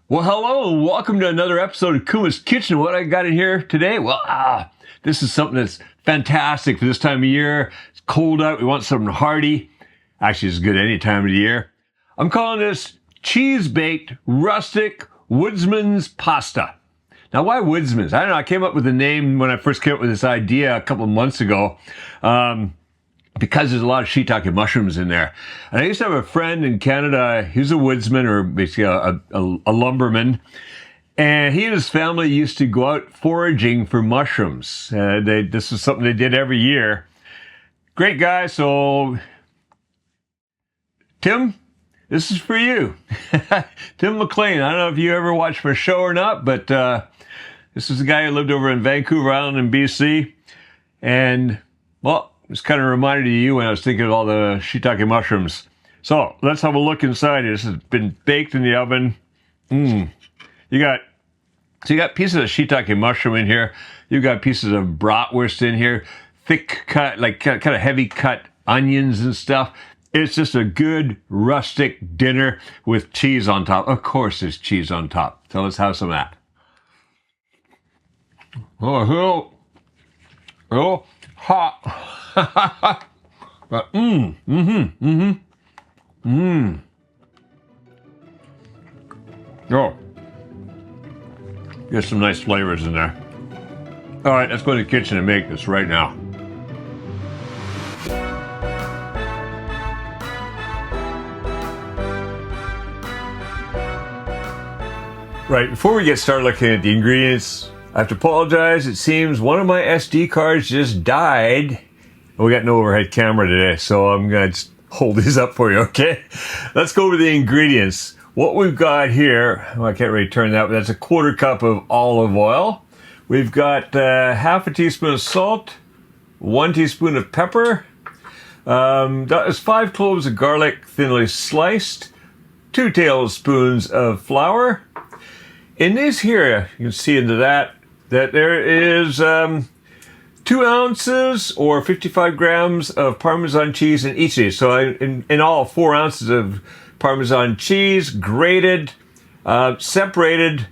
Well, hello, and welcome to another episode of Kuma's Kitchen. What I got in here today? Well, this is something that's fantastic for this time of year. It's cold out. We want something hearty. Actually, it's good any time of the year. I'm calling this cheese-baked rustic Woodsman's pasta. Now, why Woodsman's? I don't know. I came up with the name when I first came up with this idea a couple of months ago. Because there's a lot of shiitake mushrooms in there. And I used to have a friend in Canada, he's a woodsman, or basically a lumberman, and he and his family used to go out foraging for mushrooms. This was something they did every year. Great guy. So, Tim, this is for you. Tim McLean. I don't know if you ever watched my show or not, but this is a guy who lived over in Vancouver Island in BC. And, well, it's kind of reminded of you when I was thinking of all the shiitake mushrooms. So let's have a look inside. This has been baked in the oven. You got pieces of shiitake mushroom in here. You got pieces of bratwurst in here. Thick cut, like kind of heavy cut onions and stuff. It's just a good rustic dinner with cheese on top. Of course, there's cheese on top. So let's have some of that. Oh, hot. But oh, get some nice flavors in there. All right, let's go to the kitchen and make this right now. Right, before we get started looking at the ingredients, I have to apologize. It seems one of my SD cards just died. We got no overhead camera today, so I'm going to just hold these up for you, okay? Let's go over the ingredients. What we've got here, well, I can't really turn that, but that's a 1/4 cup of olive oil. We've got half a teaspoon of salt, 1 teaspoon of pepper. That is 5 cloves of garlic thinly sliced, 2 tablespoons of flour. In this here, you can see into that there is 2 ounces or 55 grams of Parmesan cheese in each of these. So in all, 4 ounces of Parmesan cheese, grated, separated,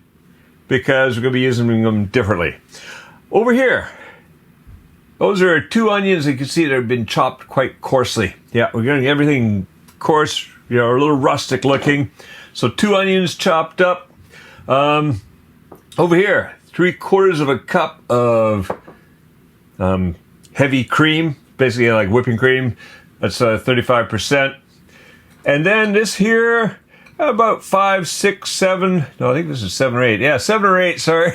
because we're going to be using them differently. Over here, those are 2 onions. You can see that have been chopped quite coarsely. Yeah, we're getting everything coarse, a little rustic looking. So 2 onions chopped up. Over here, 3/4 of a cup of heavy cream, basically like whipping cream. That's 35%. And then this here, about 5, 6, 7. No, I think this is 7 or 8. Yeah, 7 or 8. Sorry,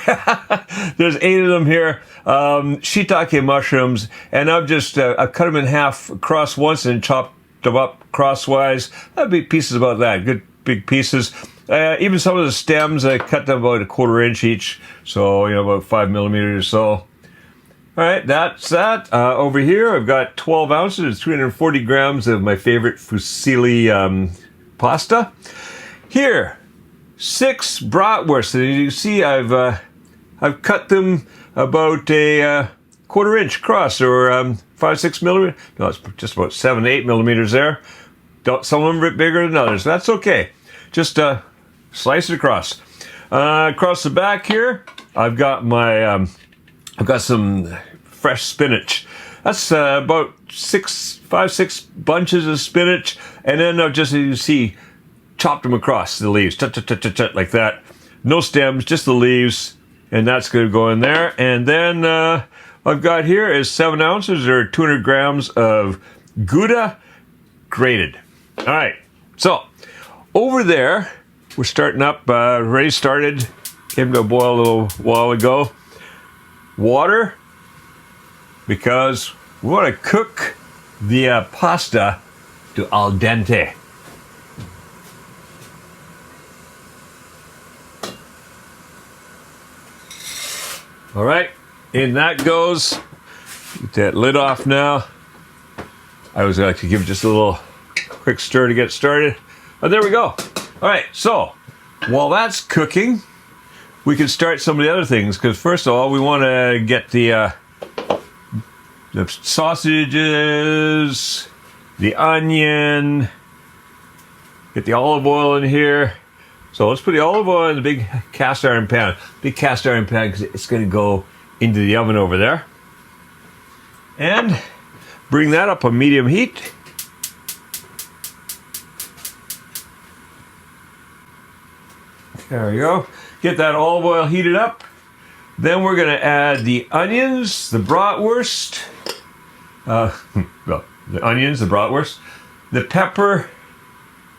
there's 8 of them here. Shiitake mushrooms, and I've just I've cut them in half across once and chopped them up crosswise. That'd be pieces about that, good big pieces. Even some of the stems, I cut them about 1/4 inch each, so about 5 millimeters or so. All right, that's that. Over here, I've got 12 ounces, 340 grams of my favorite fusilli pasta. Here, 6 bratwurst. And you can see, I've cut them about a 1/4 inch across, or 5, 6 millimeters. No, it's just about 7, 8 millimeters there. Some of them are a bit bigger than others. That's okay. Just slice it across. Across the back here, I've got my I've got some fresh spinach. That's about 5, 6 bunches of spinach, and then I've just, as you see, chopped them across the leaves, like that. No stems, just the leaves, and that's going to go in there. And then I've got here is 7 ounces or 200 grams of Gouda grated. All right, so over there, we're starting up, already started, came to a boil a little while ago. Water, because we want to cook the pasta to al dente. All right, in that goes. Get that lid off now. I always like to give it just a little quick stir to get started. And there we go. All right, so while that's cooking, we can start some of the other things, because first of all, we want to get the sausages, the onion, get the olive oil in here. So let's put the olive oil in the big cast iron pan. Big cast iron pan because it's going to go into the oven over there. And bring that up on medium heat. There we go. Get that olive oil heated up. Then we're going to add the onions, the bratwurst, well, the onions, the bratwurst, the pepper,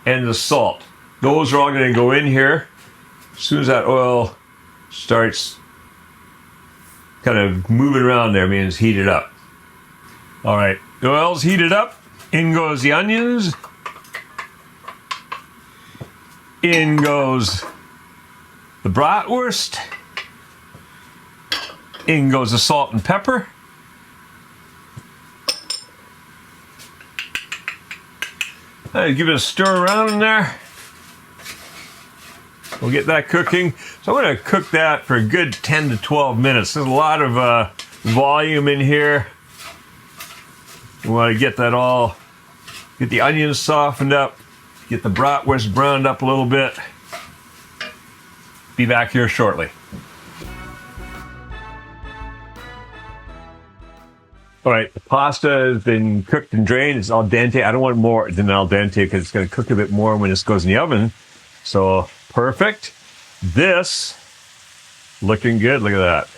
and the salt. Those are all going to go in here. As soon as that oil starts kind of moving around there, means heated up. All right, the oil's heated up. In goes the onions. In goes the bratwurst. In goes the salt and pepper. Give it a stir around in there. We'll get that cooking. So I'm going to cook that for a good 10 to 12 minutes. There's a lot of volume in here. We want to get that all, get the onions softened up, get the bratwurst browned up a little bit. Be back here shortly. All right, the pasta has been cooked and drained. It's al dente. I don't want more than al dente because it's going to cook a bit more when this goes in the oven. So perfect. This looking good. Look at that.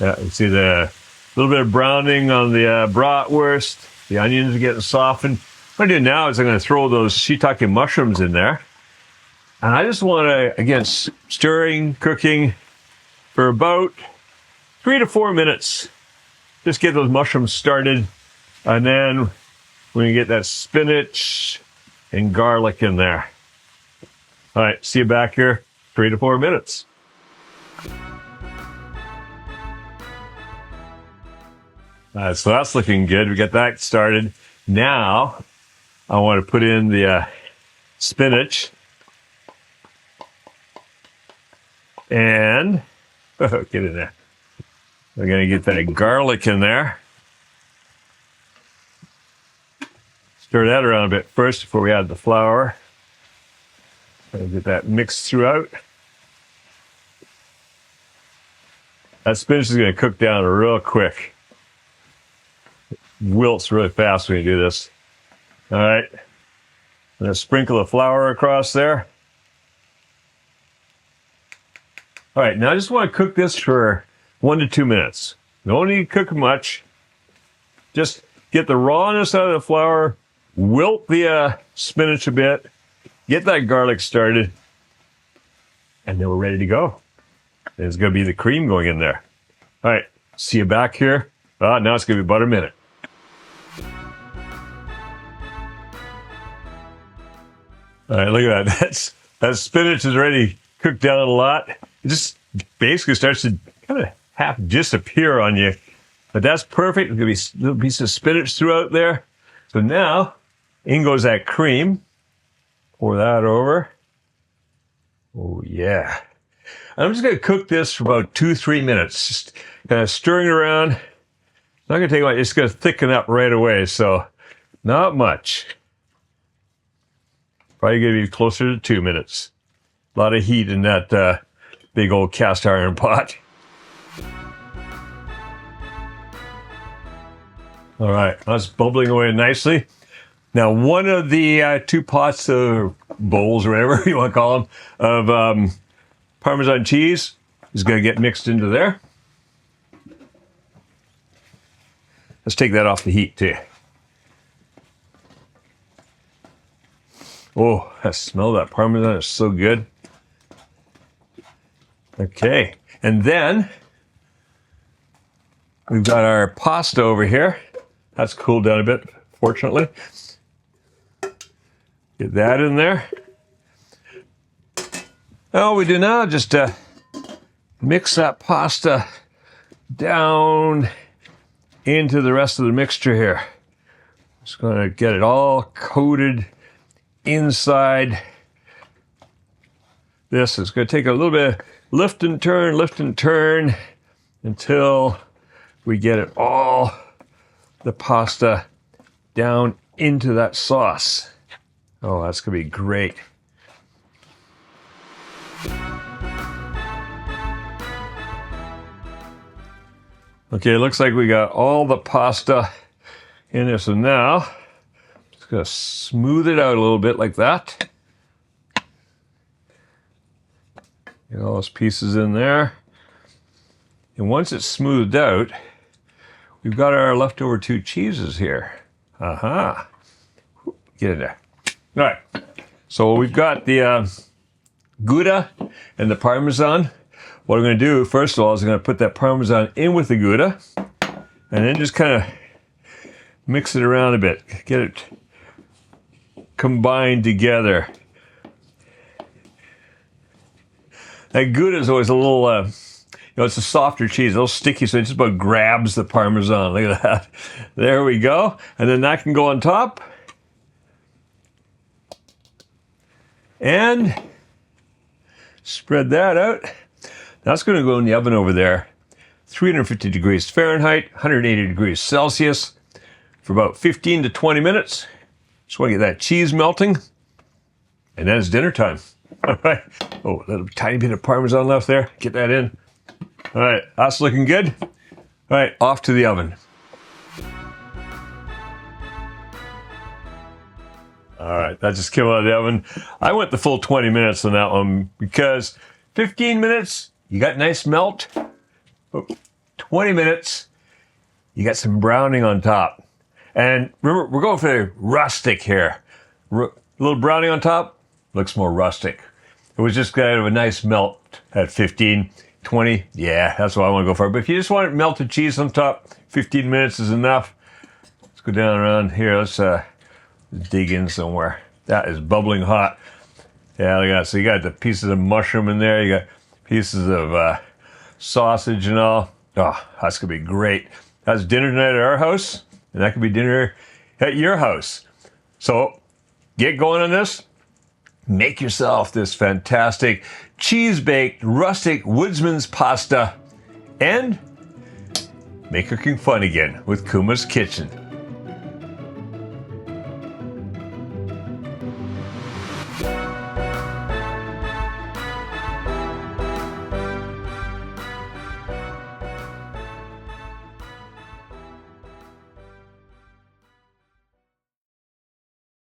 Yeah, you see the little bit of browning on the bratwurst. The onions are getting softened. What I'm going to do now is I'm going to throw those shiitake mushrooms in there. And I just want to, again, stirring, cooking for about 3 to 4 minutes. Just get those mushrooms started. And then we're going to get that spinach and garlic in there. All right, see you back here, 3 to 4 minutes. So that's looking good. We got that started. Now, I want to put in the spinach. And, get in there. We're going to get that garlic in there. Stir that around a bit first before we add the flour. Get that mixed throughout. That spinach is going to cook down real quick. It wilts really fast when you do this. All right. I'm going to sprinkle the flour across there. All right, now I just want to cook this for 1 to 2 minutes. Don't need to cook much. Just get the rawness out of the flour, wilt the spinach a bit, get that garlic started, and then we're ready to go. There's going to be the cream going in there. All right, see you back here. Now it's going to be about a minute. All right, look at that. That spinach is already cooked down a lot. It just basically starts to kind of half disappear on you. But that's perfect. There's going to be little pieces of spinach throughout there. So now, in goes that cream. Pour that over. Oh, yeah. I'm just going to cook this for about 2-3 minutes. Just kind of stirring around. It's not going to take much. It's going to thicken up right away. So, not much. Probably going to be closer to 2 minutes. A lot of heat in that big old cast iron pot. All right, that's bubbling away nicely. Now, one of the 2 pots or bowls or whatever you want to call them of Parmesan cheese is going to get mixed into there. Let's take that off the heat too. Oh, I smell that Parmesan. It's so good. Okay, and then we've got our pasta over here. That's cooled down a bit, fortunately. Get that in there. All we do now is just mix that pasta down into the rest of the mixture here. Just going to get it all coated inside. This is going to take a little bit of lift and turn until we get it all, the pasta, down into that sauce. Oh, that's going to be great. Okay, it looks like we got all the pasta in there. So now, just gonna smooth it out a little bit like that. Get all those pieces in there. And once it's smoothed out, we've got our leftover 2 cheeses here. Aha. Get in there. All right. So we've got the Gouda and the Parmesan. What I'm going to do, first of all, is I'm going to put that Parmesan in with the Gouda, and then just kind of mix it around a bit. Get it combined together. That Gouda is always a little, it's a softer cheese, a little sticky, so it just about grabs the Parmesan. Look at that. There we go. And then that can go on top. And spread that out. That's going to go in the oven over there, 350 degrees Fahrenheit, 180 degrees Celsius, for about 15 to 20 minutes. Just want to get that cheese melting, and then it's dinner time. All right. Oh, a little tiny bit of Parmesan left there. Get that in. All right, that's looking good. All right, off to the oven. All right, that just came out of the oven. I went the full 20 minutes on that one because 15 minutes, you got nice melt. 20 minutes, you got some browning on top. And remember, we're going for the rustic here. A little browning on top, looks more rustic. It was just kind of a nice melt at 15, 20. Yeah, that's what I want to go for. But if you just want melted cheese on top, 15 minutes is enough. Let's go down around here. Let's dig in somewhere. That is bubbling hot. Yeah, look at that. So you got the pieces of mushroom in there. You got pieces of sausage and all. Oh, that's going to be great. That's dinner tonight at our house, and that could be dinner at your house. So get going on this. Make yourself this fantastic cheese-baked rustic Woodsman's pasta and make cooking fun again with Kuma's Kitchen.